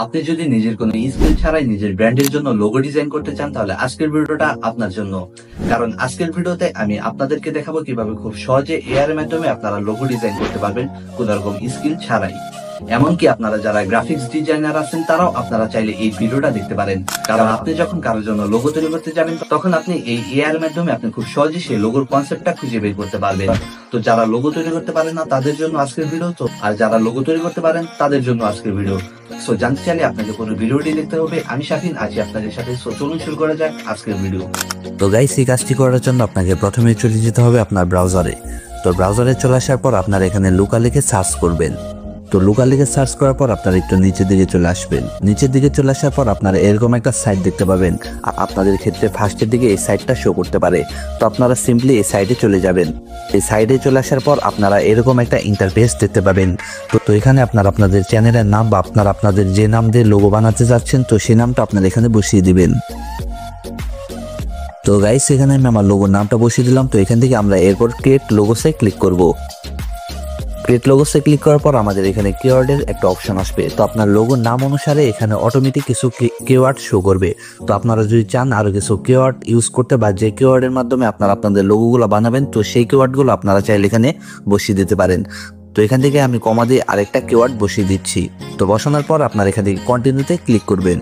আপনি যদি নিজের কোনো স্কিল ছাড়াই নিজের ব্র্যান্ডের জন্য লোগো ডিজাইন করতে চান তাহলে আজকের ভিডিওটা আপনার জন্য। কারণ আজকের ভিডিওতে আমি আপনাদেরকে দেখাবো কিভাবে খুব সহজে এআই এর মাধ্যমে আপনারা লোগো ডিজাইন করতে পারবেন কোনো রকম স্কিল ছাড়াই। এমনকি আপনারা যারা গ্রাফিক্স ডিজাইনার আছেন তারাও আপনারা চাইলে এই ভিডিওটা দেখতে পারেন। কারণ আপনি যখন কারোর জন্য লোগো তৈরি করতে যাবেন তখন আপনি এই এআই এর মাধ্যমে আপনি খুব সহজে সেই লোগোর কনসেপ্টটা খুঁজে বের করতে পারবেন। তো যারা লোগো তৈরি করতে পারেন না তাদের জন্য আজকের ভিডিও, তো আর যারা লোগো তৈরি করতে পারেন তাদের জন্য আজকের ভিডিও। সো জানতে চাইলে আপনাকে পুরো ভিডিওটি দেখতে হবে। আমি শাফিন আছি আপনাদের সাথে। সো চলুন শুরু করা যাক আজকের ভিডিও। তো গাইস, এই কাজটি করার জন্য আপনাকে প্রথমে চলে যেতে হবে আপনার ব্রাউজারে। তো ব্রাউজারে চলে আসার পর আপনার এখানে লুকা লিখে সার্চ করবেন। তো লুকা লিখে সার্চ করার পর আপনার একটু নিচের দিকে চলে আসবেন। নিচের দিকে চলে আসার পর আপনারা এরকম একটা সাইট দেখতে পাবেন। আপনাদের ক্ষেত্রে ফার্স্টের দিকে এই সাইটটা শো করতে পারে। তো আপনারা সিম্পলি এই সাইটে চলে যাবেন। এই সাইটে চলে আসার পর আপনারা এরকম একটা ইন্টারফেস দেখতে পাবেন। তো এখানে আপনারা আপনাদের চ্যানেলের নাম বা আপনাদের যে নাম দিয়ে লোগো বানাতে যাচ্ছেন তো সেই নামটা আপনারা এখানে বসিয়ে দিবেন। তো গাইস, এখানে আমি আমার লোগোর নামটা বসিয়ে দিলাম। তো এখান থেকে আমরা এরপর ক্রিয়েট লোগোসে ক্লিক করব। ক্রিয়েট লোগোসে ক্লিক করার পর আমাদের এখানে কিওয়ার্ডের একটা অপশন আসবে। তো আপনার লোগোর নাম অনুসারে এখানে অটোমেটিক কিছু কিওয়ার্ড শো করবে। তো আপনারা যদি চান আরো কিছু কিওয়ার্ড ইউজ করতে বা যে কিওয়ার্ডের মাধ্যমে আপনারা আপনাদের লোগোগুলো বানাবেন তো সেই কিওয়ার্ডগুলো আপনারা চাইলে এখানে বসিয়ে দিতে পারেন। তো এখান থেকে আমি কমা দিয়ে আরেকটা কিওয়ার্ড বসিয়ে দিচ্ছি। তো বসানোর পর আপনারা এখান থেকে কন্টিনিউতে ক্লিক করবেন।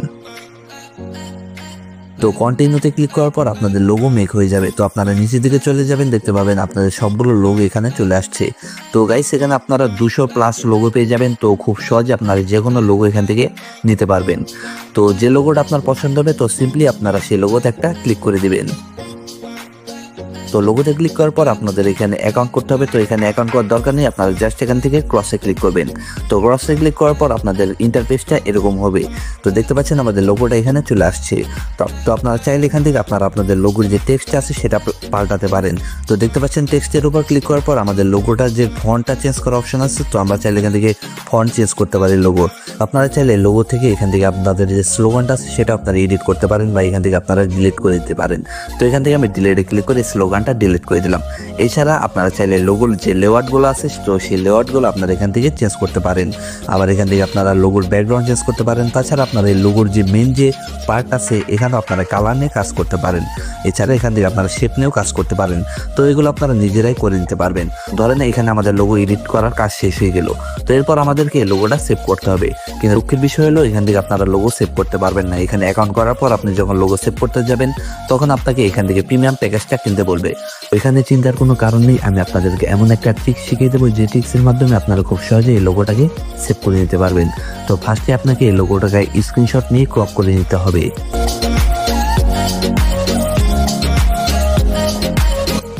তো কন্টিনিউতে ক্লিক করার পর আপনাদের লোগো মেক হয়ে যাবে। তো আপনারা নিচের দিকে চলে যাবেন, দেখতে পাবেন আপনাদের সবগুলো লোগো এখানে চলে আসছে। তো গাইস, এখানে আপনারা 200+ লোগো পেয়ে যাবেন। তো খুব সহজে আপনারা যে কোনো লোগো এখান থেকে নিতে পারবেন। তো যে লোগোটা আপনার পছন্দ হবে তো সিম্পলি আপনারা সেই লোগোতে একটা ক্লিক করে দিবেন। তো লোগোতে ক্লিক করার পর আপনাদের এখানে অ্যাকাউন্ট করতে হবে। তো এখানে অ্যাকাউন্ট করার দরকার নেই, আপনারা জাস্ট এখান থেকে ক্রসে ক্লিক করবেন। তো ক্রসে ক্লিক করার পর আপনাদের ইন্টারফেসটা এরকম হবে। তো দেখতে পাচ্ছেন আমাদের লোগোটা এখানে চলে আসছে। তো আপনারা চাইলে এখান থেকে আপনাদের লোগোর যে টেক্সট আছে সেটা পাল্টাতে পারেন। তো দেখতে পাচ্ছেন টেক্সটের উপর ক্লিক করার পর আমাদের লোগোটার যে ফন্টটা চেঞ্জ করার অপশন আছে তো আমরা চাইলে এখান থেকে ফন্ট চেঞ্জ করতে পারি লোগো। আপনারা চাইলে লোগো থেকে এখান থেকে আপনাদের যে স্লোগানটা আছে সেটা আপনারা এডিট করতে পারেন বা এখান থেকে আপনারা ডিলিট করে দিতে পারেন। তো এখান থেকে আমি ডিলিটে ক্লিক করে স্লোগানটা ডিলিট করে দিলাম। এছাড়া আপনারা চাইলে লোগোর যে লেআউটগুলো আছে তো সেই লেআউটগুলো আপনারা এখান থেকে চেঞ্জ করতে পারেন। আবার এখান থেকে আপনারা লোগোর ব্যাকগ্রাউন্ড চেঞ্জ করতে পারেন। তাছাড়া আপনারা এই লোগোর যে মেন যে পার্ট আছে এখানেও আপনারা কালার নিয়ে কাজ করতে পারেন। এছাড়া এখান থেকে আপনারা শেপ নিয়েও কাজ করতে পারেন। তো এগুলো আপনারা নিজেরাই করে নিতে পারবেন। ধরেন এখানে আমাদের লোগো এডিট করার কাজ শেষ হয়ে গেল। তো এরপর আমাদেরকে লোগোটা সেভ করতে হবে। কিন্তু দুঃখের বিষয় হলো এখান থেকে আপনারা লোগো সেভ করতে পারবেন না। এখানে অ্যাকাউন্ট করার পর আপনি যখন লোগো সেভ করতে যাবেন তখন আপনাকে এখান থেকে প্রিমিয়াম প্যাকেজটা কিনতে বলবে। এখানে চিন্তার কোনো কারণ নেই, আমি আপনাদেরকে এমন একটা ট্রিক্স শিখিয়ে দেবো যে ট্রিক্সের মাধ্যমে আপনারা খুব সহজে এই লোগোটাকে সেভ করে নিতে পারবেন। তো ফার্স্টে আপনাকে এই লোগোটাকে স্ক্রিনশট নিয়ে ক্রপ করে নিতে হবে।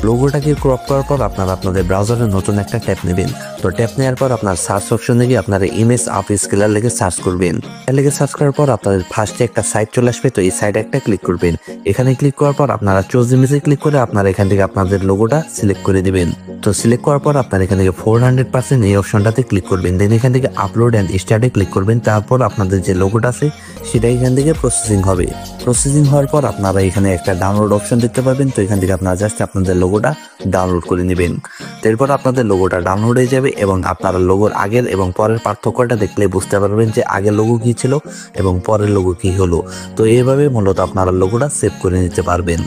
লোগোটাকে ক্রপ করার পর আপনারা আপনাদের ব্রাউজারে নতুন একটা ট্যাব নেবেন। তো ট্যাব নেওয়ার পর আপনার সার্চ অপশনে গিয়ে আপনারা ইমেজ আপ স্কেলার লিখে সার্চ করবেন। লিখে সার্চ করার পর আপনাদের ফার্স্টে একটা সাইট চলে আসবে। তো এই সাইটে একটা ক্লিক করবেন। এখানে ক্লিক করার পর আপনারা চুজ ইমেজে ক্লিক করে আপনারা এখান থেকে আপনাদের লোগোটা সিলেক্ট করে দিবেন। তো সিলেক্ট করার পর আপনারা এখান থেকে 400% এই অপশনটাতে ক্লিক করবেন। দেন এখান থেকে আপলোড অ্যান্ড স্টার্টে ক্লিক করবেন। তারপর আপনাদের যে লোগোটা আছে সেটা এখান থেকে প্রসেসিং হবে। প্রসেসিং হওয়ার পর আপনারা এখানে একটা ডাউনলোড অপশন দেখতে পাবেন। তো এখান থেকে আপনারা জাস্ট আপনাদের লোগোটা ডাউনলোড করে নেবেন। এরপর আপনাদের লোগোটা ডাউনলোড হয়ে যাবে এবং আপনারা লোগোর আগের এবং পরের পার্থক্যটা দেখলে বুঝতে পারবেন যে আগের লোগো কি ছিল এবং পরের লোগো কি হলো। তো এইভাবে মূলত আপনারা লোগোটা সেভ করে নিতে পারবেন।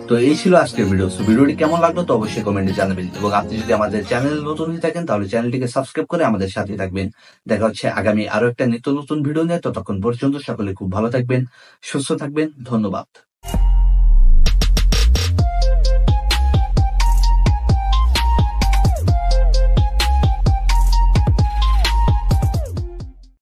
তো এই ছিল আজকের ভিডিও। সো ভিডিওটি কেমন লাগলো তো অবশ্যই কমেন্টে জানাবেন এবং আপনি যদি আমাদের চ্যানেলে নতুন হয়ে থাকেন তাহলে চ্যানেলটিকে সাবস্ক্রাইব করে আমাদের সাথে থাকবেন। দেখা হচ্ছে আগামী আরো একটা নিত্য নতুন ভিডিও নিয়ে। ততক্ষণ পর্যন্ত সকলে খুব ভালো থাকবেন, সুস্থ থাকবেন। ধন্যবাদ।